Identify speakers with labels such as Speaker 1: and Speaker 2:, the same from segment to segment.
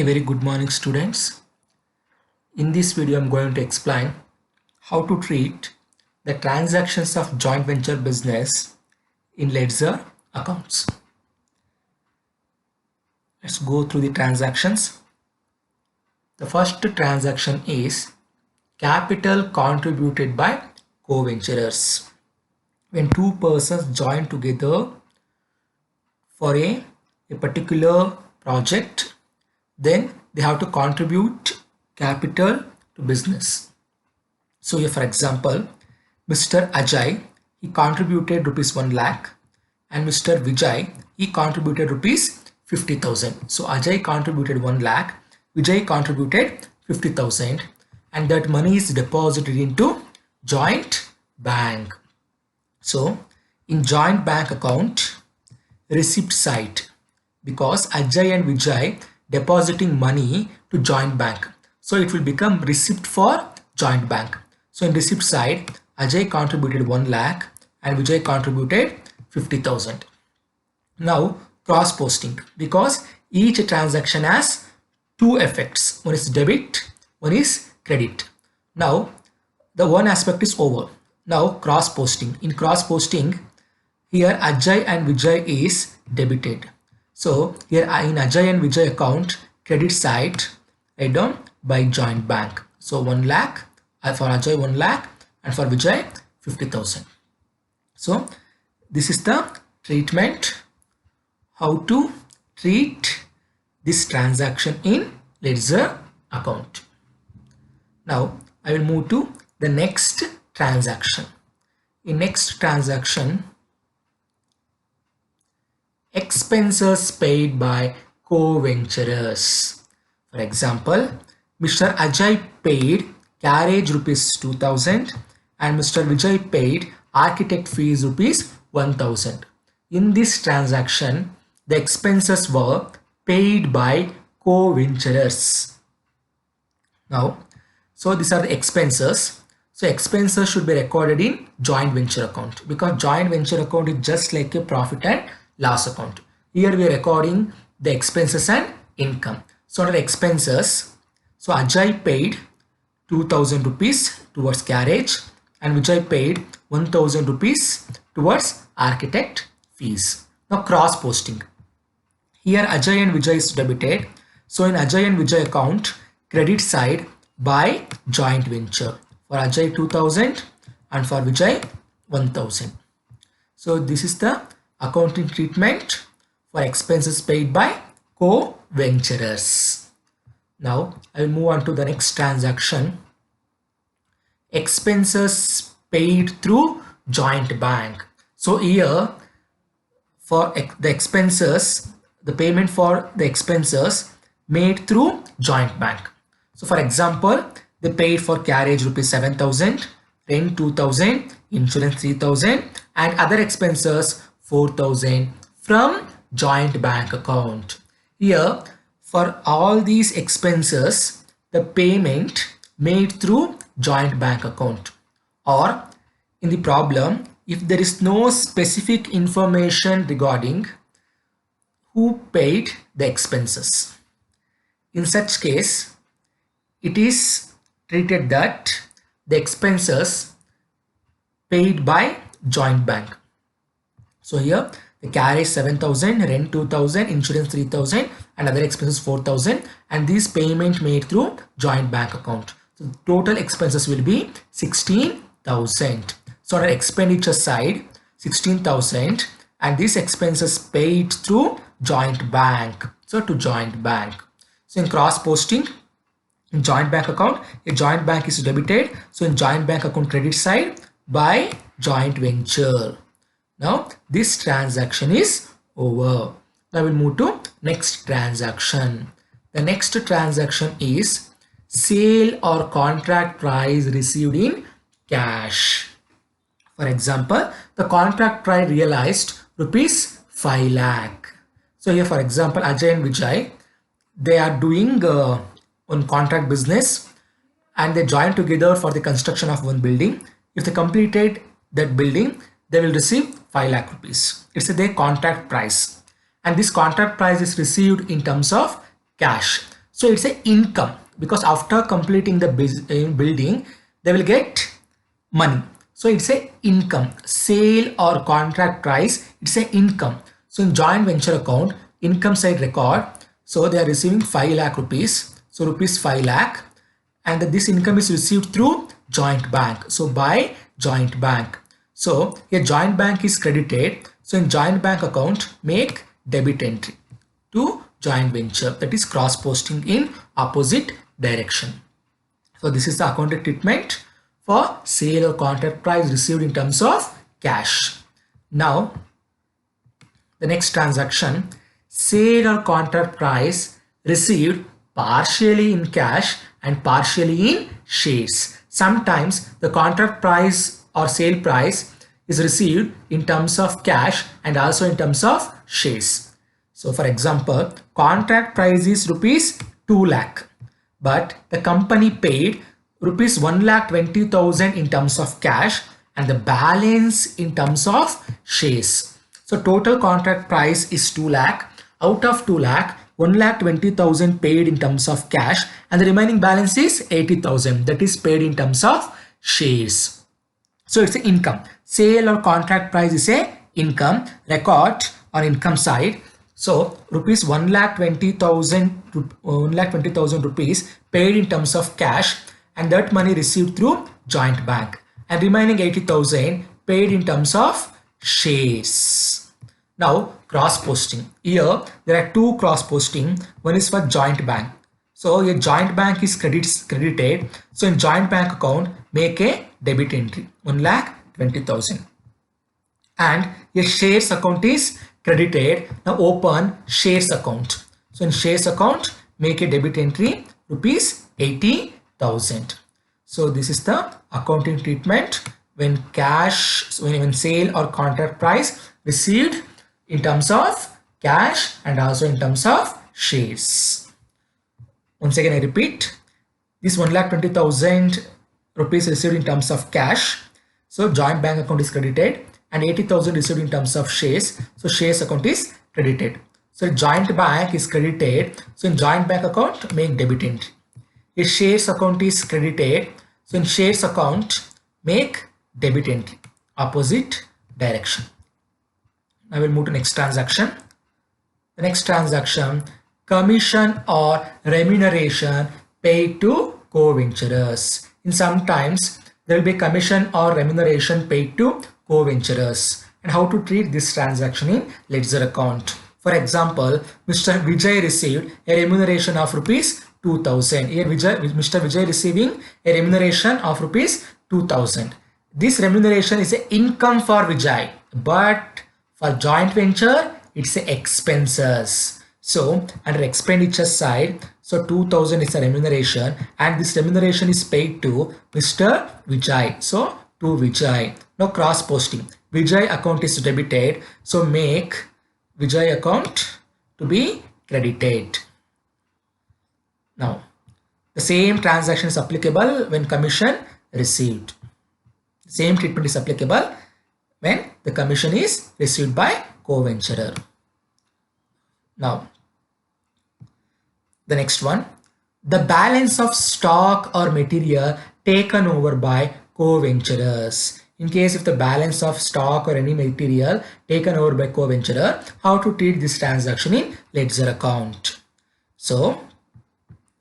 Speaker 1: A very good morning, students. In this video I'm going to explain how to treat the transactions of joint venture business in ledger accounts. Let's go through the transactions. The first transaction is capital contributed by co-venturers. When two persons join together for a particular project, then they have to contribute capital to business. So here, for example, Mr. Ajay, he contributed rupees 1 lakh, and Mr. Vijay, he contributed rupees 50,000. So Ajay contributed 1 lakh, Vijay contributed 50,000, and that money is deposited into joint bank. So in joint bank account, receipt side, because Ajay and Vijay depositing money to joint bank, so it will become receipt for joint bank. So in receipt side, Ajay contributed 1 lakh and Vijay contributed 50,000. Now cross posting, because each transaction has two effects. One is debit, one is credit. Now the one aspect is over. Now cross posting. In cross posting, here Ajay and Vijay is debited. So here in Ajay and Vijay account, credit side, write down by joint bank. So 1 lakh, for Ajay 1 lakh and for Vijay 50,000. So this is the treatment, how to treat this transaction in ledger account. Now I will move to the next transaction. In next transaction, expenses paid by co-venturers. For example, Mr. Ajay paid carriage rupees 2,000 and Mr. Vijay paid architect fees rupees 1,000. In this transaction, the expenses were paid by co-venturers. Now, so these are the expenses. So expenses should be recorded in joint venture account, because joint venture account is just like a profit and loss account. Here we are recording the expenses and income. So under expenses, so Ajay paid 2,000 rupees towards carriage and Vijay paid 1,000 rupees towards architect fees. Now cross posting. Here Ajay and Vijay is debited. So in Ajay and Vijay account, credit side by joint venture. For Ajay 2,000 and for Vijay 1,000. So this is the accounting treatment for expenses paid by co-venturers. Now I will move on to the next transaction. Expenses paid through joint bank. So here for the expenses, the payment for the expenses made through joint bank. So for example, they paid for carriage rupees 7,000, rent 2,000, insurance 3,000 and other expenses 4,000 from joint bank account. Here for all these expenses, the payment made through joint bank account, or in the problem, if there is no specific information regarding who paid the expenses. In such case, it is treated that the expenses paid by joint bank. So here the carriage 7,000, rent 2,000, insurance 3,000 and other expenses 4,000, and these payment made through joint bank account. So the total expenses will be 16,000. So on the expenditure side 16,000 and these expenses paid through joint bank. So to joint bank. So in cross posting, in joint bank account, a joint bank is debited. So in joint bank account credit side by joint venture. Now this transaction is over. Now we'll move to next transaction. The next transaction is sale or contract price received in cash. For example, the contract price realized rupees 5 lakh. So here for example, Ajay and Vijay, they are doing on contract business and they join together for the construction of one building. If they completed that building, they will receive 5 lakh rupees. It's their contract price, and this contract price is received in terms of cash. So it's a income because after completing the building, they will get money. So it's a income. Sale or contract price, it's a income. So in joint venture account, income side record, so they are receiving 5 lakh rupees. So rupees 5 lakh, and this income is received through joint bank. So by joint bank. So a joint bank is credited. So in joint bank account, make debit entry to joint venture, that is cross posting in opposite direction. So this is the accounting treatment for sale or contract price received in terms of cash. Now the next transaction, sale or contract price received partially in cash and partially in shares. Sometimes the contract price or sale price is received in terms of cash and also in terms of shares. So for example, contract price is rupees 2 lakh, but the company paid rupees 1,20,000 in terms of cash and the balance in terms of shares. So total contract price is 2 lakh. Out of 2 lakh, 1,20,000 paid in terms of cash and the remaining balance is 80,000, that is paid in terms of shares. So it's an income. Sale or contract price is a income record on income side. So rupees 1,20,000 rupees paid in terms of cash and that money received through joint bank, and remaining 80,000 paid in terms of shares. Now cross posting. Here there are two cross posting. One is for joint bank. So a joint bank is credited. So in joint bank account, make a debit entry 1,20,000. And a shares account is credited. Now open shares account. So in shares account, make a debit entry rupees 80,000. So this is the accounting treatment when cash, when sale or contract price received in terms of cash and also in terms of shares. Once again I repeat, this 1,20,000 rupees received in terms of cash, so joint bank account is credited, and 80,000 received in terms of shares, so shares account is credited. So joint bank is credited, so in joint bank account make debit entry. If shares account is credited, so in shares account make debit entry opposite direction. Now we'll move to next transaction. The next transaction, commission or remuneration paid to co-venturers. In sometimes there will be commission or remuneration paid to co-venturers, and how to treat this transaction in ledger account. For example, Mr. Vijay received a remuneration of rupees 2,000. Here Mr. Vijay receiving a remuneration of rupees 2,000. This remuneration is an income for Vijay, but for joint venture it's a expenses. So under expenditure side, so 2,000 is a remuneration and this remuneration is paid to Mr. Vijay. So to Vijay. Now cross posting. Vijay account is debited, so make Vijay account to be credited. Now the same transaction is applicable when commission received. Same treatment is applicable when the commission is received by co-venturer. Now the next one, the balance of stock or material taken over by co-venturers. In case if the balance of stock or any material taken over by co-venturer, how to treat this transaction in ledger account. So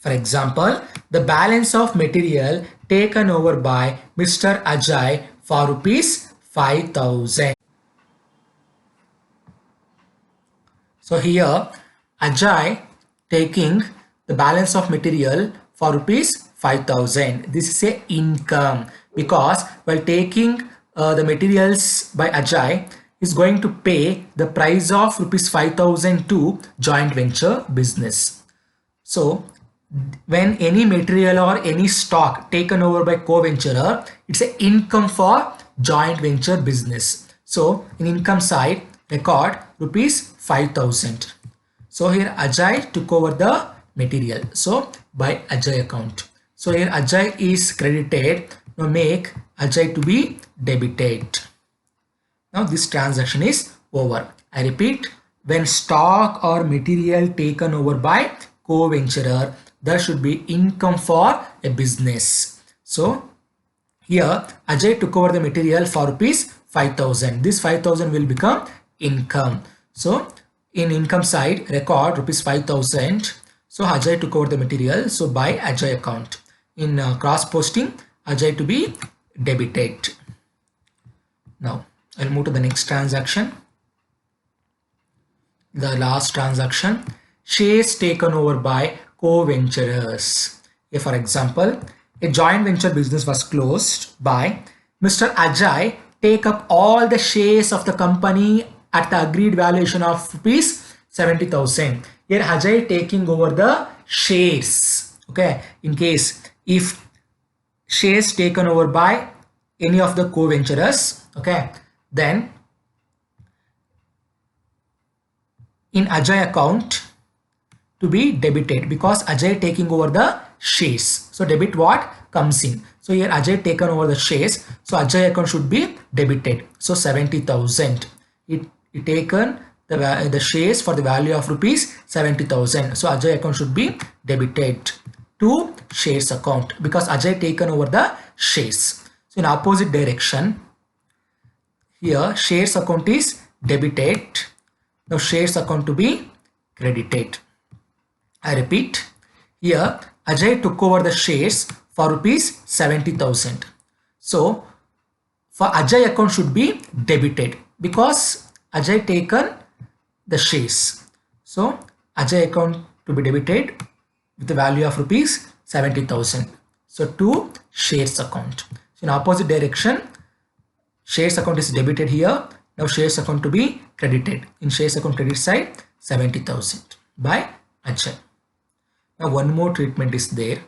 Speaker 1: for example, the balance of material taken over by Mr. Ajay for rupees 5,000. So here Ajay taking the balance of material for rupees 5,000. This is a income because while taking the materials by Ajay is going to pay the price of rupees 5,000 to joint venture business. So when any material or any stock taken over by co-venturer, it's an income for joint venture business. So in income side, record rupees 5,000. So here Ajay took over the material. So by Ajay account. So here Ajay is credited. Now make Ajay to be debited. Now this transaction is over. I repeat, when stock or material taken over by co-venturer, there should be income for a business. So here Ajay took over the material for rupees 5,000. This 5,000 will become income. So in income side, record rupees 5,000. So Ajay took over the material. So by Ajay account. In cross posting, Ajay to be debited. Now I'll move to the next transaction. The last transaction, shares taken over by co-venturers. For example, a joint venture business was closed by Mr. Ajay take up all the shares of the company at the agreed valuation of rupees 70,000. Here Ajay taking over the shares. Okay, in case if shares taken over by any of the co-venturers, okay, then in Ajay account to be debited because Ajay taking over the shares. So debit what comes in. So here Ajay taken over the shares. So Ajay account should be debited. So 70,000. It taken the shares for the value of rupees 70,000. So Ajay account should be debited to shares account because Ajay taken over the shares. So in opposite direction, here shares account is debited. Now shares account to be credited. I repeat, here Ajay took over the shares for rupees 70,000. So for Ajay account should be debited because Ajay taken the shares. So Ajay account to be debited with the value of rupees 70,000. So to shares account. So in opposite direction, shares account is debited here. Now shares account to be credited. In shares account credit side, 70,000 by Ajay. Now one more treatment is there.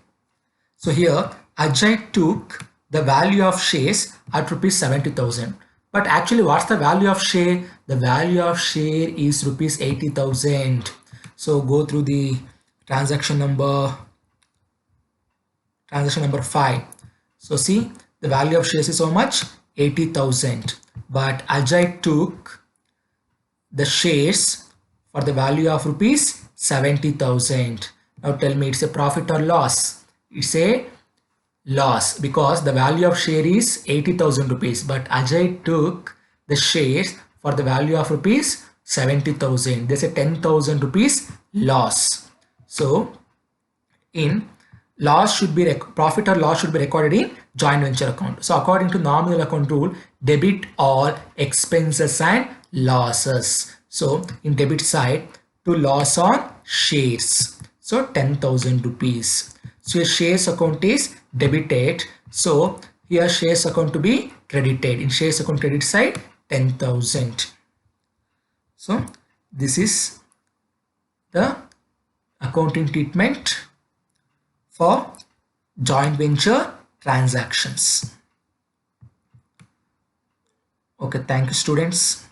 Speaker 1: So here Ajay took the value of shares at rupees 70,000. But actually what's the value of share? The value of share is rupees 80,000. So go through the transaction number 5. So see the value of shares is how much? 80,000. But Ajay took the shares for the value of rupees 70,000. Now tell me, it's a profit or loss? It's a loss because the value of share is 80,000 rupees, but Ajay took the shares for the value of rupees 70,000. There's a 10,000 rupees loss. So in loss should be profit or loss should be recorded in joint venture account. So according to nominal account rule, debit all expenses and losses. So in debit side, to loss on shares. So 10,000 rupees. So your shares account is debited. So here shares account to be credited. In shares account credit side, 10,000. So this is the accounting treatment for joint venture transactions. Okay, thank you students.